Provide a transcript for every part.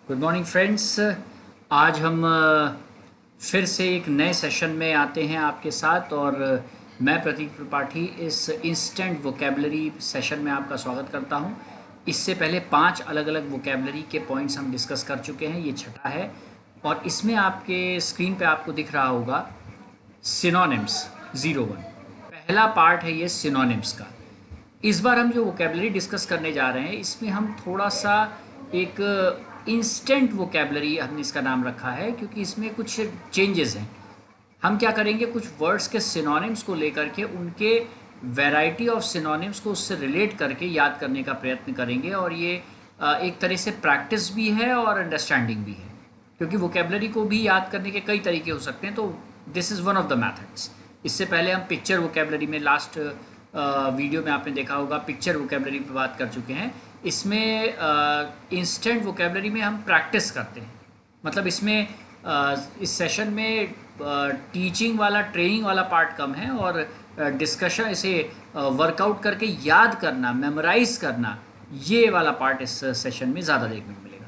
Good morning friends. आज हम फिर से एक नए सेशन में आते हैं आपके साथ और मैं प्रतीक त्रिपाठी इस इंस्टेंट वोकेबलरी सेशन में आपका स्वागत करता हूं। इससे पहले 5 अलग अलग वोकेबलरी के पॉइंट्स हम डिस्कस कर चुके हैं, ये छठा है और इसमें आपके स्क्रीन पे आपको दिख रहा होगा सिनोनिम्स 01। पहला पार्ट है ये सिनोनिम्स का। इस बार हम जो वोकेबलरी डिस्कस करने जा रहे हैं इसमें हम थोड़ा सा एक इंस्टेंट वोकेबलरी हमने इसका नाम रखा है क्योंकि इसमें कुछ चेंजेस हैं। हम क्या करेंगे, कुछ वर्ड्स के सिनोनिम्स को लेकर के उनके वैरायटी ऑफ सिनोनिम्स को उससे रिलेट करके याद करने का प्रयत्न करेंगे और ये एक तरह से प्रैक्टिस भी है और अंडरस्टैंडिंग भी है क्योंकि वोकेबलरी को भी याद करने के कई तरीके हो सकते हैं। तो this is one of the methods. इससे पहले हम पिक्चर वोकेबलरी में लास्ट वीडियो में आपने देखा होगा पिक्चर वोकेबलरी पर बात कर चुके हैं। इसमें इंस्टेंट वोकेबलरी में हम प्रैक्टिस करते हैं, मतलब इसमें इस सेशन में टीचिंग वाला ट्रेनिंग वाला पार्ट कम है और डिस्कशन इसे वर्कआउट करके याद करना, मेमोराइज करना, ये वाला पार्ट इस सेशन में ज़्यादा देखने को मिलेगा।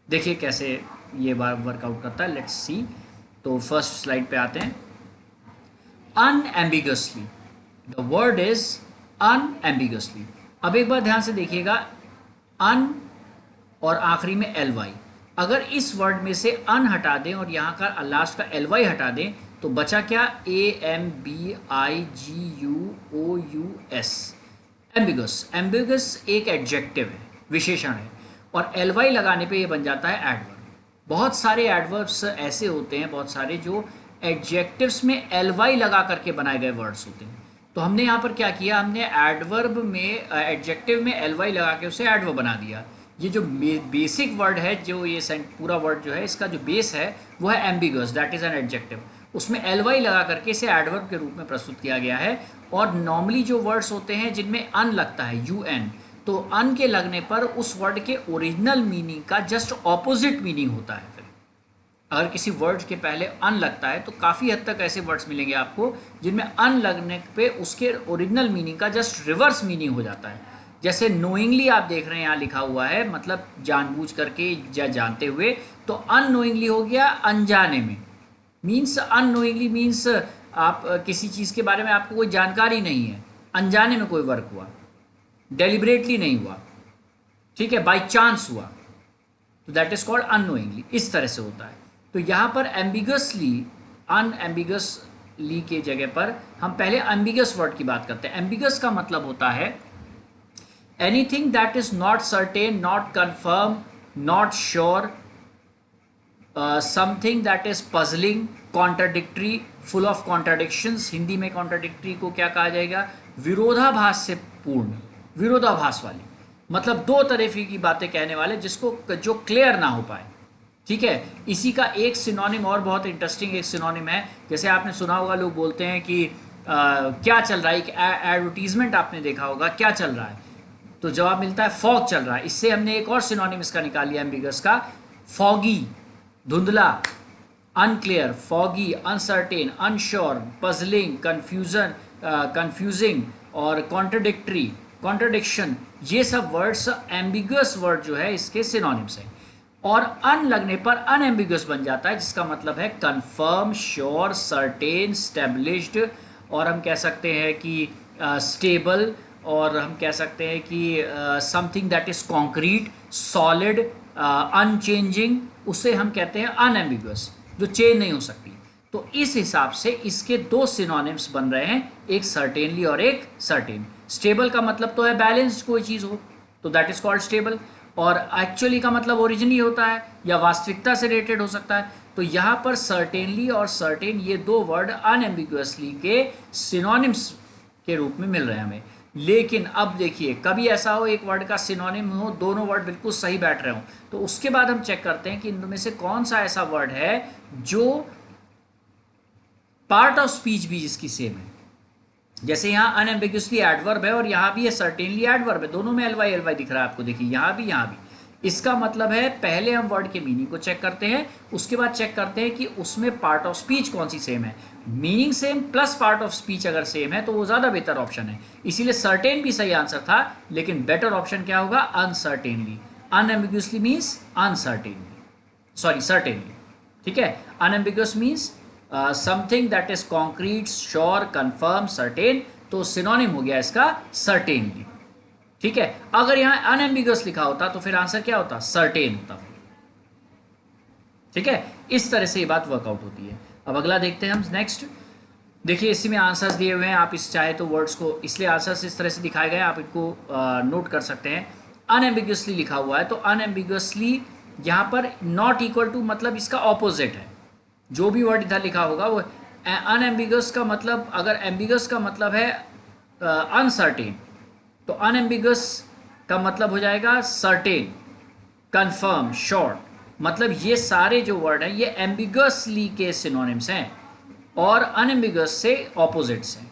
देखिए कैसे ये वर्कआउट करता है, लेट्स सी। तो फर्स्ट स्लाइड पे आते हैं। अनएम्बिगसली, द वर्ड इज अनएम्बिगसली। अब एक बार ध्यान से देखिएगा, अन और आखिरी में एल वाई। अगर इस वर्ड में से अन हटा दें और यहाँ का लास्ट का एल वाई हटा दें तो बचा क्या, AMBIGUOUS, एम्बिगस। एम्बिगस एक एडजेक्टिव है, विशेषण है, और एल वाई लगाने पे ये बन जाता है एडवर्ब। बहुत सारे एडवर्ब्स ऐसे होते हैं, बहुत सारे जो एडजेक्टिव्स में एल वाई लगा करके बनाए गए वर्ड्स होते हैं। तो हमने यहाँ पर क्या किया, हमने एडवर्ब में एडजेक्टिव में एल वाई लगा के उसे एडवर्ब बना दिया। ये जो बेसिक वर्ड है, जो ये पूरा वर्ड जो है, इसका जो बेस है वो है ambiguous, that is an adjective. उसमें एल वाई लगा करके इसे एडवर्ब के रूप में प्रस्तुत किया गया है। और नॉर्मली जो वर्ड्स होते हैं जिनमें अन लगता है, UN, तो अन के लगने पर उस वर्ड के ओरिजिनल मीनिंग का जस्ट ऑपोजिट मीनिंग होता है। अगर किसी वर्ड के पहले अन लगता है तो काफ़ी हद तक ऐसे वर्ड्स मिलेंगे आपको जिनमें अन लगने पे उसके ओरिजिनल मीनिंग का जस्ट रिवर्स मीनिंग हो जाता है। जैसे नोइंगली आप देख रहे हैं यहाँ लिखा हुआ है, मतलब जानबूझ करके या जानते हुए, तो अननोइंगली हो गया अनजाने में। मीन्स अननोइंगली मीन्स आप किसी चीज़ के बारे में आपको कोई जानकारी नहीं है, अनजाने में कोई वर्क हुआ, डेलिबरेटली नहीं हुआ, ठीक है, बाई चांस हुआ, तो दैट इज कॉल्ड अननोइंगली। इस तरह से होता है। तो यहाँ पर एम्बिगसली, अनएम्बिगसली के जगह पर हम पहले एम्बिगस वर्ड की बात करते हैं। एम्बिगस का मतलब होता है anything that is not certain, not confirm, not sure, something that is puzzling, contradictory, full of contradictions. Hindi में कॉन्ट्राडिक्टरी को क्या कहा जाएगा, विरोधाभास से पूर्ण, विरोधाभास वाली, मतलब दो तरह की बातें कहने वाले जिसको जो क्लियर ना हो पाए, ठीक है। इसी का एक सिनोनिम और बहुत इंटरेस्टिंग एक सिनोनिम है। जैसे आपने सुना होगा, लोग बोलते हैं कि क्या चल रहा है, एक एडवर्टीजमेंट आपने देखा होगा, क्या चल रहा है, तो जवाब मिलता है फॉग चल रहा है। इससे हमने एक और सिनोनिम इसका निकाल लिया एम्बिगस का, फॉगी, धुंधला, unclear, foggy, uncertain, unsure, puzzling, confusing और कॉन्ट्रडिक्टरी, कॉन्ट्रडिक्शन, ये सब वर्ड्स एम्बिगस वर्ड जो है इसके सिनोनिम्स हैं। और अन लगने पर अनएम्बिगस बन जाता है, जिसका मतलब है कंफर्म, श्योर, सर्टेन, स्टेब्लिश्ड, और हम कह सकते हैं कि स्टेबल, और हम कह सकते हैं कि something that is concrete, solid, unchanging, उसे हम कहते हैं अनएम्बिगस, जो चेंज नहीं हो सकती। तो इस हिसाब से इसके दो सिनोनिम्स बन रहे हैं, एक सर्टेनली और एक सर्टेन। स्टेबल का मतलब तो है बैलेंस्ड कोई चीज़ हो, तो दैट इज कॉल्ड स्टेबल, और एक्चुअली का मतलब ओरिजिनली होता है या वास्तविकता से रिलेटेड हो सकता है। तो यहाँ पर सर्टेनली और सर्टेन, ये दो वर्ड अनएम्बिगुअसली के सिनोनिम्स के रूप में मिल रहे हैं हमें। लेकिन अब देखिए, कभी ऐसा हो एक वर्ड का सिनोनिम हो, दोनों वर्ड बिल्कुल सही बैठ रहे हो, तो उसके बाद हम चेक करते हैं कि इनमें से कौन सा ऐसा वर्ड है जो पार्ट ऑफ स्पीच भी जिसकी सेम है। जैसे यहाँ अनएम्बिगुअसली एडवर्ब है और यहाँ भी है सर्टेनली एडवर्ब है, दोनों में एल वाई दिख रहा है आपको, देखिए यहाँ भी यहाँ भी। इसका मतलब है पहले हम वर्ड के मीनिंग को चेक करते हैं, उसके बाद चेक करते हैं कि उसमें पार्ट ऑफ स्पीच कौन सी सेम है। Meaning same plus part of speech अगर सेम है तो वो ज़्यादा बेहतर ऑप्शन है। इसीलिए सर्टेन भी सही आंसर था, लेकिन बेटर ऑप्शन क्या होगा, uncertainly. Unambiguously means uncertainly. Sorry certainly, ठीक है। Unambiguous means something that is concrete, sure, confirm, certain, तो सिनोनिम हो गया इसका सर्टेनली, ठीक है। अगर यहाँ अनएम्बिगस लिखा होता तो फिर आंसर क्या होता, सर्टेन होता, ठीक है। इस तरह से ये बात वर्कआउट होती है। अब अगला देखते हैं हम नेक्स्ट। देखिए इसी में आंसर्स दिए हुए हैं, आप इस चाहे तो वर्ड्स को, इसलिए आंसर्स इस तरह से दिखाए गए हैं, आप इनको नोट कर सकते हैं। अनएम्बिगसली लिखा हुआ है तो अनएम्बिगसली यहाँ पर नॉट इक्वल टू मतलब इसका ऑपोजिट है। जो भी वर्ड इधर लिखा होगा वो अनएम्बिगस का मतलब, अगर एम्बिगस का मतलब है अनसर्टेन, तो अनएम्बिगस का मतलब हो जाएगा सर्टेन, कंफर्म, श्योर। मतलब ये सारे जो वर्ड हैं ये एम्बिगसली के सिनोनिम्स हैं और अनएम्बिगस से ऑपोजिट्स हैं।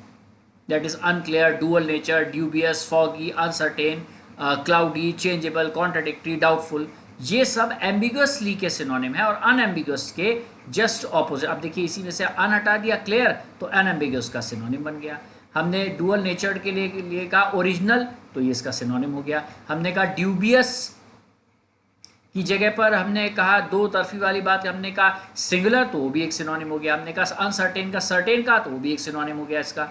That is unclear, dual nature, dubious, foggy, uncertain, cloudy, changeable, contradictory, doubtful, ये सब एम्बिगसली के सिनोनिम है और अनएम्बिगस के जस्ट ऑपोजिट। अब देखिए इसी में से अन हटा दिया, क्लियर, तो अनएम्बिगस का सिनोनिम बन गया। हमने डुअल नेचर के लिए कहा ओरिजिनल, तो ये इसका सिनोनिम हो गया। हमने कहा ड्यूबियस की जगह पर हमने कहा दो तरफी वाली बात, हमने कहा सिंगुलर, तो वो भी एक सिनोनिम हो गया। हमने कहा अनसर्टेन का सर्टेन का, तो वो भी एक सिनोनिम हो गया इसका,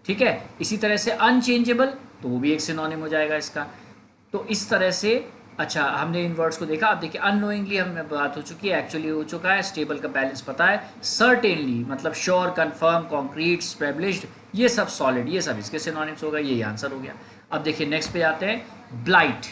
ठीक है। इसी तरह से अनचेंजेबल, तो वो भी एक सिनोनिम हो जाएगा इसका। तो इस तरह से अच्छा हमने इन वर्ड्स को देखा। अब देखिए अननोइंगली हमें बात हो चुकी है, एक्चुअली हो चुका है, स्टेबल का बैलेंस पता है, सर्टेनली मतलब श्योर, कंफर्म, कॉन्क्रीट, स्टेब्लिश्ड, ये सब सॉलिड, ये सब इसके सिनोनिम्स हो गए, यही आंसर हो गया। अब देखिए नेक्स्ट पे आते हैं, ब्लाइट।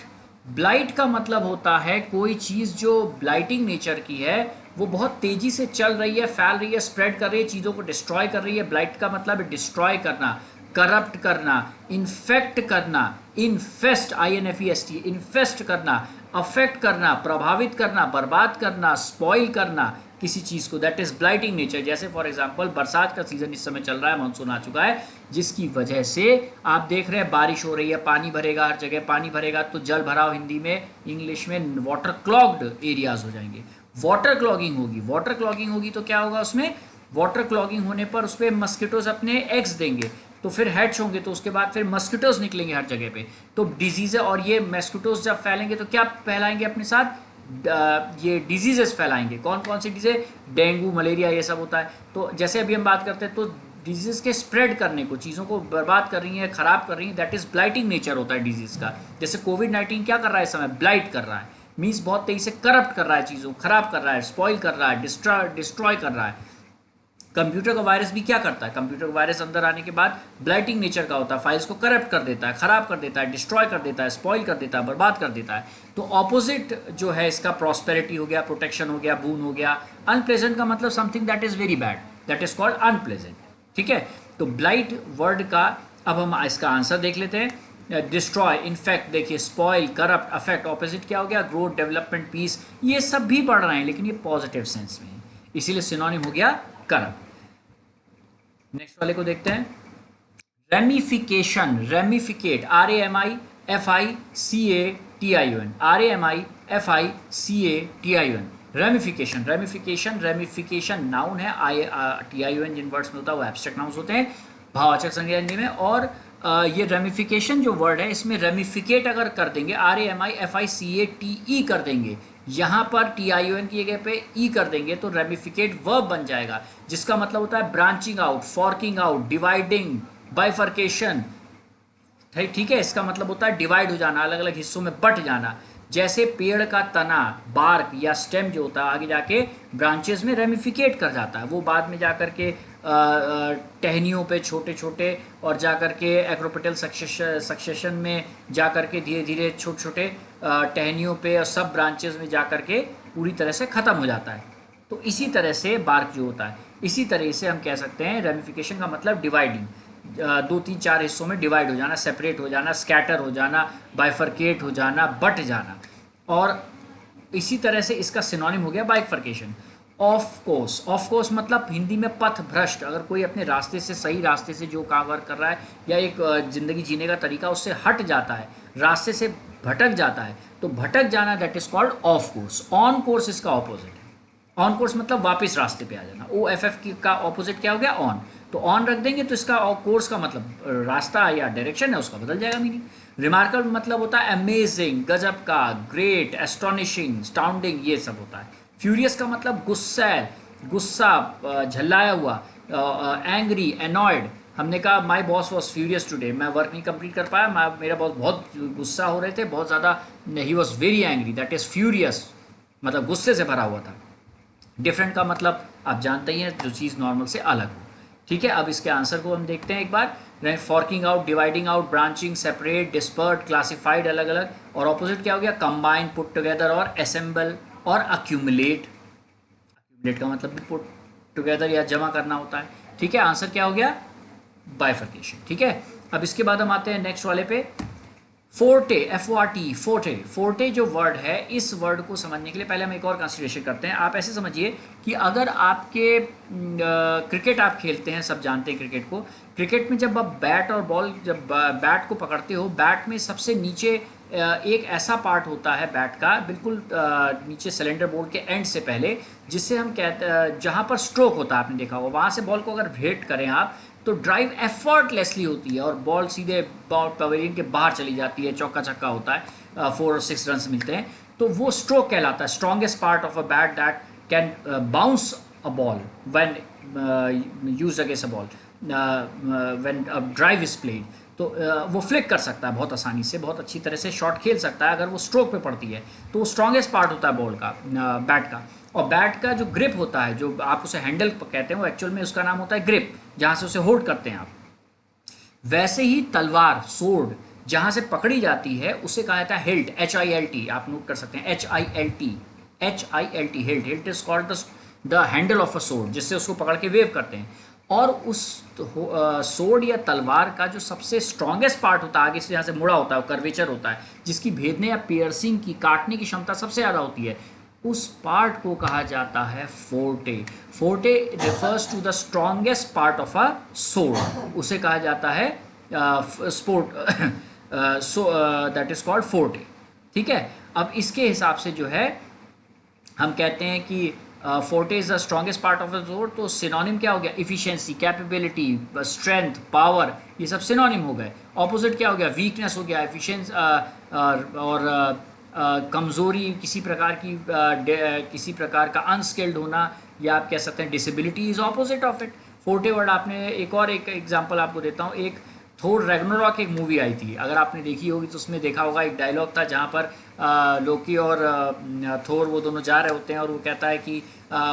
ब्लाइट का मतलब होता है कोई चीज़ जो ब्लाइटिंग नेचर की है, वो बहुत तेजी से चल रही है, फैल रही है, स्प्रेड कर रही है, चीज़ों को डिस्ट्रॉय कर रही है। ब्लाइट का मतलब है डिस्ट्रॉय करना, करप्ट करना, इन्फेक्ट करना, इन्फेस्ट, INFEST, इन्फेस्ट करना, अफेक्ट करना, प्रभावित करना, बर्बाद करना, स्पॉइल करना किसी चीज़ को, दैट इज ब्लाइटिंग नेचर। जैसे फॉर एग्जांपल बरसात का सीजन इस समय चल रहा है, मानसून आ चुका है, जिसकी वजह से आप देख रहे हैं बारिश हो रही है, पानी भरेगा, हर जगह पानी भरेगा, तो जल भराव हिंदी में, इंग्लिश में वाटर क्लॉग्ड एरियाज हो जाएंगे। वाटर क्लॉगिंग होगी, वाटर क्लॉगिंग होगी तो क्या होगा उसमें, वाटर क्लॉगिंग होने पर उस पर मस्किटोज अपने एग्स देंगे, तो फिर हैच होंगे, तो उसके बाद फिर मस्किटोज निकलेंगे हर जगह पे, तो डिजीज है। और ये मस्किटोज जब फैलेंगे तो क्या फैलाएंगे अपने साथ, ये डिजीजेस फैलाएंगे। कौन कौन सी डिजीज, डेंगू, मलेरिया, ये सब होता है। तो जैसे अभी हम बात करते हैं तो डिजीज के स्प्रेड करने को, चीज़ों को बर्बाद कर रही है, खराब कर रही है, दैट इज ब्लाइटिंग नेचर होता है डिजीज का। जैसे कोविड-19 क्या कर रहा है इस समय, ब्लाइट कर रहा है, मीन्स बहुत तेजी से करप्ट कर रहा है, चीज़ों खराब कर रहा है, स्पॉइल कर रहा है, डिस्ट्रॉय कर रहा है। कंप्यूटर का वायरस भी क्या करता है, कंप्यूटर का वायरस अंदर आने के बाद ब्लाइटिंग नेचर का होता है, फाइल्स को करप्ट कर देता है, खराब कर देता है, डिस्ट्रॉय कर देता है, स्पॉइल कर देता है, बर्बाद कर देता है। तो ऑपोजिट जो है इसका प्रॉस्पेरिटी हो गया, प्रोटेक्शन हो गया, बून हो गया। अनप्लेजेंट का मतलब something that is very bad, that is called unpleasant, ठीक है। तो ब्लाइट वर्ड का अब हम इसका आंसर देख लेते हैं। डिस्ट्रॉय, इनफेक्ट, देखिए स्पॉइल, करप्ट, अफेक्ट, ऑपोजिट क्या हो गया, ग्रोथ, डेवलपमेंट, पीस, ये सब भी पढ़ रहे हैं लेकिन ये पॉजिटिव सेंस में है, इसीलिए सिनोनिम हो गया करप्ट। नेक्स्ट वाले को देखते हैं, ramification, ramificate, RAMIFICATION, RAMIFICATION, ramification. Ramification, ramification noun है, TION जिन वर्ड्स में होता है वो एब्स्ट्रैक्ट नाउन्स होते हैं भाववाचक संज्ञा हिंदी में। और ये रेमिफिकेशन जो वर्ड है इसमें रेमिफिकेट अगर कर देंगे, RAMIFICATE कर देंगे, यहाँ पर TION की जगह पे ई कर देंगे तो रेमिफिकेट वर्ब बन जाएगा, जिसका मतलब होता है branching out, forking out, dividing, bifurcation, ठीक है। इसका मतलब होता है डिवाइड हो जाना, अलग अलग हिस्सों में बट जाना। जैसे पेड़ का तना, बार्क या स्टेम जो होता है आगे जाके ब्रांचेस में रेमिफिकेट कर जाता है, वो बाद में जाकर के टहनियों पे छोटे छोटे और जाकर के एक्रोपेटल सक्सेशन में जाकर के धीरे धीरे छोटे छोटे टहनियों पे और सब ब्रांचेस में जाकर के पूरी तरह से ख़त्म हो जाता है। तो इसी तरह से बार्क जो होता है, इसी तरह से हम कह सकते हैं रेमिफिकेशन का मतलब डिवाइडिंग, 2 3 4 हिस्सों में डिवाइड हो जाना, सेपरेट हो जाना, स्कैटर हो जाना, बाइफर्केट हो जाना, बट जाना। और इसी तरह से इसका सिनोनिम हो गया bifurcation. Of course, of course मतलब हिंदी में पथ भ्रष्ट, अगर कोई अपने रास्ते से, सही रास्ते से जो काम वर्क कर रहा है या एक ज़िंदगी जीने का तरीका उससे हट जाता है, रास्ते से भटक जाता है, तो भटक जाना that is called off course. On course इसका ऑपोजिट है। ऑन कोर्स मतलब वापस रास्ते पे आ जाना। OFF का ऑपोजिट क्या हो गया, ऑन। तो ऑन रख देंगे तो इसका कोर्स का मतलब रास्ता या डायरेक्शन है उसका बदल जाएगा मीनिंग। रिमार्केबल मतलब होता है अमेजिंग, गजब का, ग्रेट, एस्टोनिशिंग, स्टाउंडिंग, ये सब होता है। फ्यूरियस का मतलब गुस्सा, गुस्सा, झल्लाया हुआ, एंग्री, एनॉयड। हमने कहा my boss was furious today, मैं वर्क नहीं कंप्लीट कर पाया, मेरा बॉस बहुत गुस्सा हो रहे थे, बहुत ज़्यादा, he was very angry, that is furious, मतलब गुस्से से भरा हुआ था। डिफरेंट का मतलब आप जानते ही हैं, जो चीज़ नॉर्मल से अलग हो। ठीक है, अब इसके आंसर को हम देखते हैं एक बार। Forking out, dividing out, branching, separate, dispart, classified, अलग अलग। और ऑपोजिट क्या हो गया? कंबाइन, पुट टुगेदर और असेंबल और अक्यूमुलेट। अक्यूमुलेट का मतलब भी पुट टुगेदर या जमा करना होता है। ठीक है, आंसर क्या हो गया? बाइफर्केशन। ठीक है, अब इसके बाद हम आते हैं नेक्स्ट वाले पे। Forte, FORT, forte. फोर्टे जो वर्ड है, इस वर्ड को समझने के लिए पहले हम एक और कंसिडरेशन करते हैं। आप ऐसे समझिए कि अगर आपके क्रिकेट आप खेलते हैं, सब जानते हैं क्रिकेट को। क्रिकेट में जब आप बैट और बॉल, जब बैट को पकड़ते हो, बैट में सबसे नीचे एक ऐसा पार्ट होता है बैट का, बिल्कुल नीचे सिलेंडर बोर्ड के एंड से पहले, जिससे हम कहते, जहाँ पर स्ट्रोक होता है, आपने देखा होगा, वहाँ से बॉल को अगर हिट करें आप, तो ड्राइव एफर्टलेसली होती है और बॉल सीधे पवेलियन के बाहर चली जाती है, चौका छक्का होता है, 4 और 6 रन मिलते हैं। तो वो स्ट्रोक कहलाता है, strongest part of a bat that can bounce a ball when used against a ball, when a drive is played. तो वो फ्लिक कर सकता है बहुत आसानी से, बहुत अच्छी तरह से शॉट खेल सकता है अगर वो स्ट्रोक पे पड़ती है। तो वो स्ट्रॉन्गेस्ट पार्ट होता है बॉल का, बैट का। और बैट का जो ग्रिप होता है, जो आप उसे हैंडल कहते हैं, वो एक्चुअल में उसका नाम होता है ग्रिप, जहाँ से उसे होल्ड करते हैं आप। वैसे ही तलवार, सोर्ड, जहाँ से पकड़ी जाती है उसे कहा जाता है हिल्ट, HILT। आप नोट कर सकते हैं, HILT, HILT, hilt. Hilt is called the handle of a sword, जिससे उसको पकड़ के वेव करते हैं। और उस सोर्ड या तलवार का जो सबसे स्ट्रॉन्गेस्ट पार्ट होता है, आगे से यहाँ से मुड़ा होता है, कर्वेचर होता है, जिसकी भेदने या पियर्सिंग की, काटने की क्षमता सबसे ज़्यादा होती है, उस पार्ट को कहा जाता है forte. Forte refers to the strongest part of a sword, उसे कहा जाता है sport, so that is called forte. ठीक है, अब इसके हिसाब से जो है हम कहते हैं कि forte is the strongest part of the sword, तो सिनोनिम क्या हो गया? इफिशिएंसी, कैपेबिलिटी, स्ट्रेंथ, पावर, ये सब सिनोनिम हो गए। ऑपोजिट क्या हो गया? वीकनेस हो गया, एफिशिएंसी और कमज़ोरी, किसी प्रकार की किसी प्रकार का अनस्किल्ड होना, या आप कह सकते हैं disability is opposite of it. Forte word, आपने एक और एक एग्जांपल आपको देता हूँ। एक थोर रैग्नारॉक एक मूवी आई थी, अगर आपने देखी होगी तो उसमें देखा होगा, एक डायलॉग था जहाँ पर लोकी और थोर, वो दोनों जा रहे होते हैं और वो कहता है कि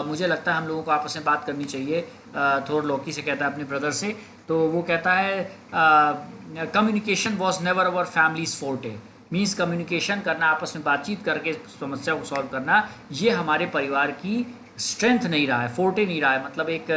मुझे लगता है हम लोगों को आपस में बात करनी चाहिए। थोर लोकी से कहता है, अपने ब्रदर से, तो वो कहता है communication was never our families forte. Means communication करना, आपस में बातचीत करके समस्या को सॉल्व करना, ये हमारे परिवार की स्ट्रेंथ नहीं रहा है, फोर्टे नहीं रहा है, मतलब एक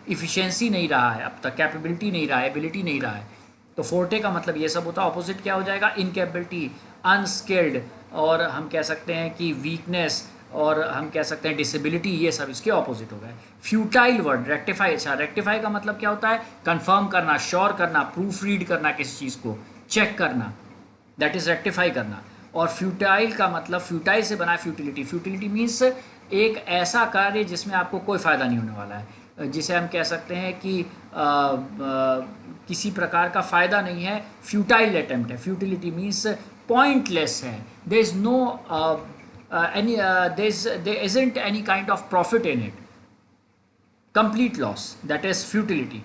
इफिशिएंसी नहीं रहा है अब तक, कैपेबिलिटी नहीं रहा है, एबिलिटी नहीं रहा है। तो फोर्टे का मतलब ये सब होता है। ऑपोजिट क्या हो जाएगा? इनकेपेबिलिटी, अनस्किल्ड, और हम कह सकते हैं कि वीकनेस, और हम कह सकते हैं डिसेबिलिटी, ये सब इसके ऑपोजिट हो गए। Futile word, rectify. अच्छा, रेक्टिफाई का मतलब क्या होता है? कंफर्म करना, श्योर करना, प्रूफ रीड करना, किसी चीज़ को चेक करना, दैट इज रेक्टिफाई करना। और फ्यूटाइल का मतलब, फ्यूटाइल से बना है फ्यूटिलिटी। फ्यूटिलिटी मीन्स एक ऐसा कार्य जिसमें आपको कोई फ़ायदा नहीं होने वाला है, जिसे हम कह सकते हैं कि किसी प्रकार का फ़ायदा नहीं है, फ्यूटाइल अटेम्प्ट है। फ्यूटिलिटी मीन्स पॉइंटलेस है, there is no there isn't any kind of profit in it, complete loss, that is futility.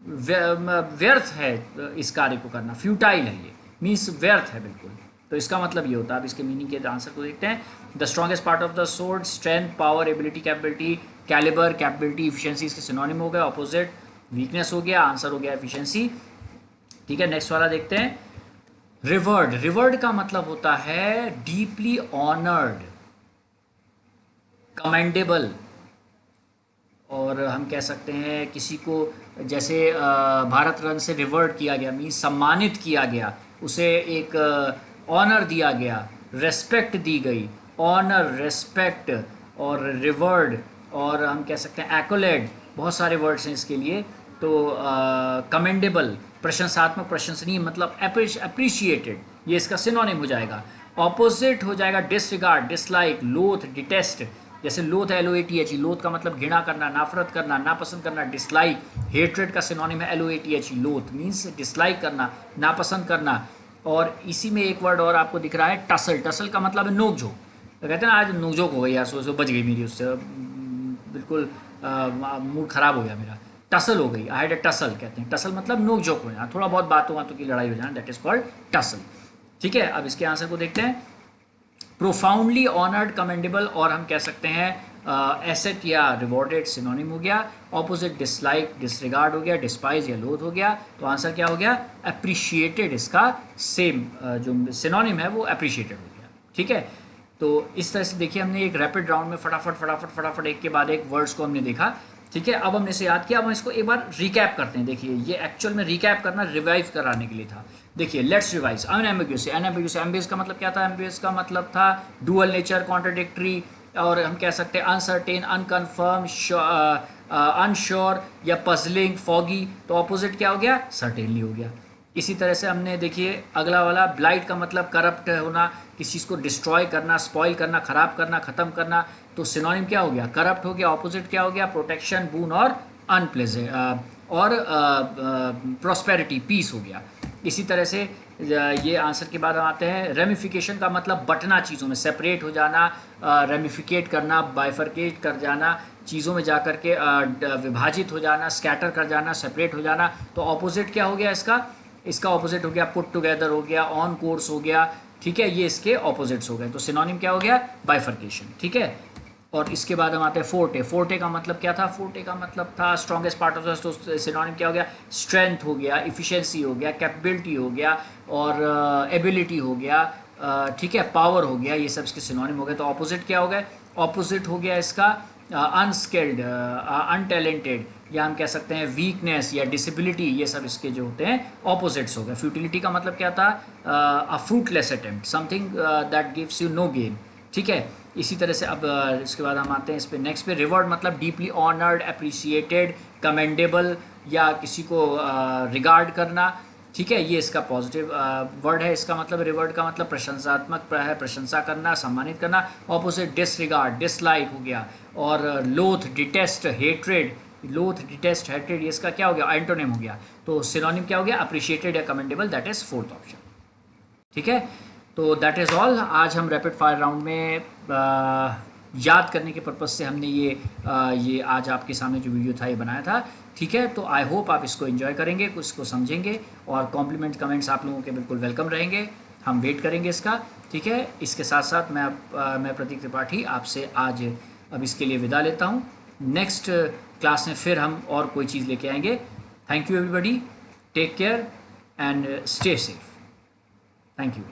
व्यर्थ है इस कार्य को करना, फ्यूटाइल है, ये मीन्स व्यर्थ है बिल्कुल। तो इसका मतलब ये होता है। अब इसके मीनिंग के आंसर को देखते हैं। The strongest part of the sword, strength, power, ability, capability, calibre, capability, efficiency इसके सिनोनिम हो गए। ऑपोजिट वीकनेस हो गया, आंसर हो गया एफिशिएंसी। ठीक है, नेक्स्ट वाला देखते हैं। रिवर्ड। रिवर्ड का मतलब होता है डीपली ऑनर्ड, कमेंडेबल, और हम कह सकते हैं किसी को, जैसे भारत रत्न से रिवर्ड किया गया, मीन्स सम्मानित किया गया, उसे एक ऑनर दिया गया, रेस्पेक्ट दी गई। ऑनर, रेस्पेक्ट और रिवर्ड, और हम कह सकते हैं एक्कोलेड, बहुत सारे वर्ड्स हैं इसके लिए। तो कमेंडेबल, प्रशंसात्मक, प्रशंसनीय, मतलब अप्रिशिएटेड, ये इसका सिनोनिम हो जाएगा। ऑपोजिट हो जाएगा डिसरिगार्ड, डिसलाइक, लोथ, डिटेस्ट। जैसे लोथ है, LOATH, लोथ का मतलब घृणा करना, नफरत करना, नापसंद करना। डिसलाइक, हेट्रेड का सिनोनिम है LOATH, लोथ मीन्स डिसलाइक करना, नापसंद करना। और इसी में एक वर्ड और आपको दिख रहा है टसल। टसल का मतलब है नोक झोंक। तो कहते हैं ना आज नोक झोंक हो गई यार, सो बच गई मेरी उससे, बिल्कुल मूड खराब हो गया मेरा, टसल हो गई, आई हैड अ टसल। कहते हैं टसल मतलब नोक झोंक हो जाना, थोड़ा बहुत बातों बातों की लड़ाई हो जाना, दैट इज कॉल्ड टसल। ठीक है, अब इसके आंसर को देखते हैं। प्रोफाउंडली ऑनर्ड, कमेंडेबल, और हम कह सकते हैं एसेट या रिवॉर्डेड सिनोनिम हो गया। ऑपोजिट डिसलाइक, डिसरिगार्ड हो गया। डिस्पाइज या लोथ हो गया। तो आंसर क्या हो गया? अप्रिशिएटेड। इसका सेम जो सिनोनिम है वो अप्रिशिएटेड हो गया। ठीक है, तो इस तरह से देखिए हमने एक रैपिड राउंड में फटाफट फटाफट फटाफट एक के बाद एक वर्ड्स को हमने देखा। ठीक है, अब हमने इसे याद किया, अब हम इसको एक बार रिकैप करते हैं। देखिए ये एक्चुअल में रिकैप करना रिवाइव कराने के लिए था। देखिए लेट्स रिवाइज। अनएम्बिग्यूअस, अनएम्बिग्यूअस, एम्बिगस का मतलब क्या था? एम्बिगस का मतलब था डुअल नेचर, कॉन्ट्राडिक्टरी, और हम कह सकते हैं अनसर्टेन, अनकन्फर्म, अनश्योर या पजलिंग, फॉगी। तो ऑपोजिट क्या हो गया? सर्टेनली हो गया। इसी तरह से हमने देखिए अगला वाला ब्लाइट का मतलब करप्ट होना, किसी चीज़ को डिस्ट्रॉय करना, स्पॉइल करना, खराब करना, ख़त्म करना। तो सिनोनिम क्या हो गया? करप्ट हो गया। ऑपोजिट क्या हो गया? प्रोटेक्शन, बून और अनप्लेजेंट और प्रॉस्पेरिटी, पीस हो गया। इसी तरह से ये आंसर के बाद हम आते हैं रेमिफिकेशन का मतलब बटना, चीज़ों में सेपरेट हो जाना, रेमिफिकेट करना, बाइफरकेट कर जाना, चीज़ों में जाकर के विभाजित हो जाना, स्कैटर कर जाना, सेपरेट हो जाना। तो ऑपोजिट क्या हो गया इसका? इसका ऑपोजिट हो गया पुट टुगेदर हो गया, ऑन कोर्स हो गया। ठीक है, ये इसके ऑपोजिट्स हो गए। तो सिनोनिम क्या हो गया? बाइफरकेशन। ठीक है, और इसके बाद हम आते हैं फोर्टे। फोर्टे का मतलब क्या था? फोर्टे का मतलब था स्ट्रॉन्गेस्ट पार्ट ऑफ द। तो सिनोनिम क्या हो गया? स्ट्रेंथ हो गया, इफिशिएंसी हो गया, कैपेबिलिटी हो गया, और एबिलिटी हो गया। ठीक है, पावर हो गया। ये सब इसके सिनोनिम हो गए। तो ऑपोजिट क्या हो गया? ऑपोजिट हो गया इसका अनस्किल्ड, अनटैलेंटेड, या हम कह सकते हैं वीकनेस या डिसेबिलिटी। ये सब इसके जो होते हैं ऑपोजिट्स हो गए। फ्यूटिलिटी का मतलब क्या था? A fruitless attempt, something that gives you no gain. ठीक है, इसी तरह से अब इसके बाद हम आते हैं इस पे नेक्स्ट पे। रिवॉर्ड मतलब डीपली ऑनर्ड, अप्रिशिएटेड, कमेंडेबल, या किसी को रिगार्ड करना। ठीक है, ये इसका पॉजिटिव वर्ड है। इसका मतलब रिवर्ड का मतलब प्रशंसात्मक है, प्रशंसा करना, सम्मानित करना। ऑपोजिट डिसरिगार्ड, डिसलाइक हो गया। और लोथ, डिटेस्ट, हेट्रेड। लोथ, डिटेस्ट, हेट्रेड, ये इसका क्या हो गया? एंटोनिम हो गया। तो सिनोनिम क्या हो गया? अप्रिशिएटेड या commendable, that is fourth option. ठीक है, तो दैट इज़ ऑल। आज हम रैपिड फायर राउंड में याद करने के पर्पज़ से हमने ये आज आपके सामने जो वीडियो था ये बनाया था। ठीक है, तो आई होप आप इसको एंजॉय करेंगे, कुछ इसको समझेंगे, और कॉम्प्लीमेंट कमेंट्स आप लोगों के बिल्कुल वेलकम रहेंगे। हम वेट करेंगे इसका। ठीक है, इसके साथ साथ मैं प्रतीक त्रिपाठी आपसे आज अब इसके लिए विदा लेता हूँ। नेक्स्ट क्लास में फिर हम और कोई चीज़ लेके आएंगे। Thank you everybody, take care and stay safe. Thank you.